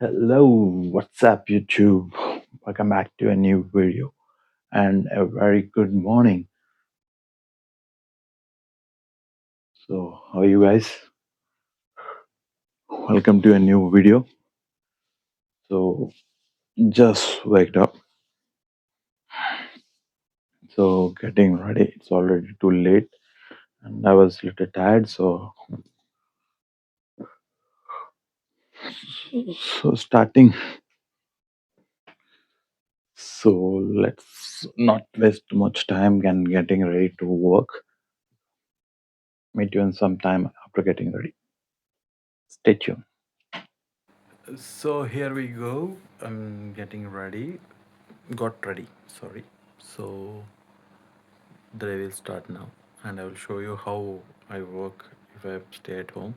Hello, what's up, YouTube? Welcome back to a new video and a very good morning. So, how are you guys? Welcome to a new video. So, just waked up. So, getting ready. It's already too late, and I was a little tired. So starting. So, let's not waste much time and getting ready to work. Meet you in some time after getting ready. Stay tuned. So here we go. I'm getting ready. Got ready. Sorry. So the day will start now, and I will show you how I work if I stay at home.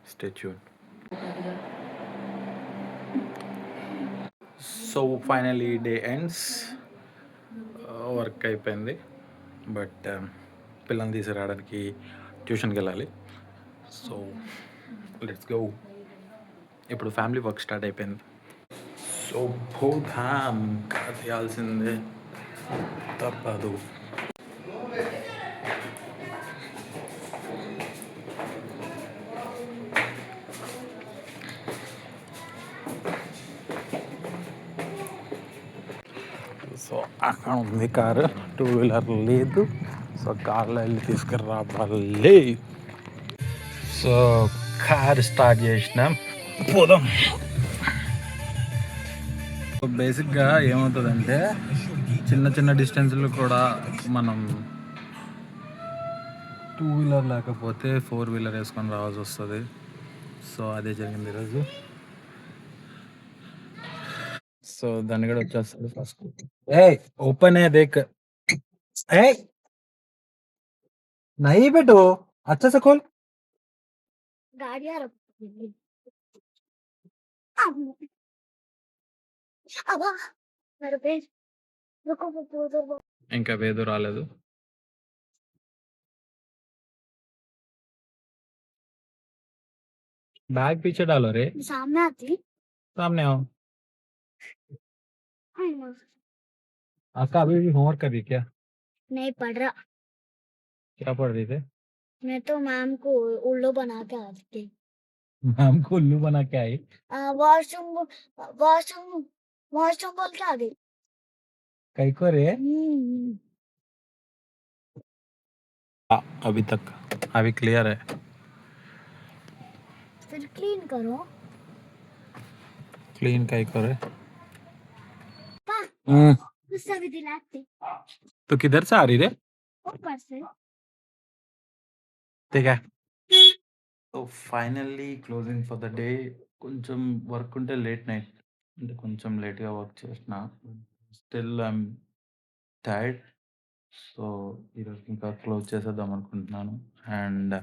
Stay tuned. So finally day ends work అయిపోయింది but పిల్లల్ని తీసుకురావడానికి ట్యూషన్కి వెళ్ళాలి so let's go ఇప్పుడు family work start అయిపోయింది so భూధామ్ చేయాల్సిందే తప్పదు so అక్కడ ఉంది కారు టూ వీలర్ లేదు సో కార్లో వెళ్ళి తీసుకురావాలి సో కార్ స్టార్ట్ చేసినాం పోదాం సో బేసిక్గా ఏమవుతుందంటే చిన్న చిన్న డిస్టెన్స్లు కూడా మనం టూ వీలర్ లేకపోతే ఫోర్ వీలర్ వేసుకొని రావాల్సి వస్తుంది సో అదే జరిగింది ఈరోజు సో దాన్ని కూడా వచ్చేస్తుంది ఫస్ట్ ఏ ఓపెన్ है देख ए नहीं बेटो अच्छा से खोल गाड़ी आ रही అబ్బా मेरे पे रुको रुको ఇంకా వేదు రాలేదు बैग पीछे डालो रे सामने आती सामने आओ आपका अभी भी होमवर्क कर रही क्या नहीं पढ़ रहा क्या पढ़ रही थे मैं तो मैम को उल्लू बना के आती थी मैम को उल्लू बना के आई वॉशरूम वॉशरूम वॉशरूम बोल के आ गई कई को रे अभी तक अभी क्लियर है फिर क्लीन करो क्लीन कई करे गुस्सा भी दिलाती तो किधर से आ रही रे ऊपर से ठीक है so finally closing for the day కొంచెం వర్క్ ఉంటే లేట్ నైట్ అంటే కొంచెం లేట్గా వర్క్ చేసిన స్టిల్ ఐమ్ టైర్డ్ సో ఈరోజు ఇంకా క్లోజ్ చేసేద్దాం అనుకుంటున్నాను అండ్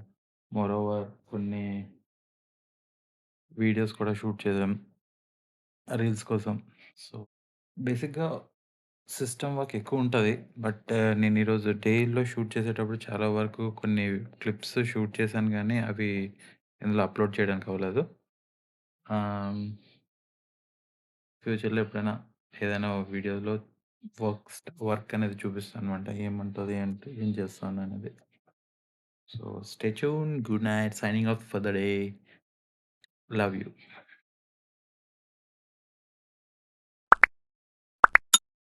మోర్ ఓవర్ కొన్ని వీడియోస్ కూడా షూట్ చేద్దాం రీల్స్ కోసం సో బేసిక్గా సిస్టమ్ వర్క్ ఎక్కువ ఉంటుంది బట్ నేను ఈరోజు డేలో షూట్ చేసేటప్పుడు చాలా వరకు కొన్ని క్లిప్స్ షూట్ చేశాను కానీ అవి ఇందులో అప్లోడ్ చేయడానికి అవ్వలేదు ఫ్యూచర్లో ఎప్పుడైనా ఏదైనా వీడియోలో వర్క్ అనేది చూపిస్తాను అనమాట ఏముంటుంది అంటే ఏం చేస్తాను అనేది so stay tune good night signing off for the day love you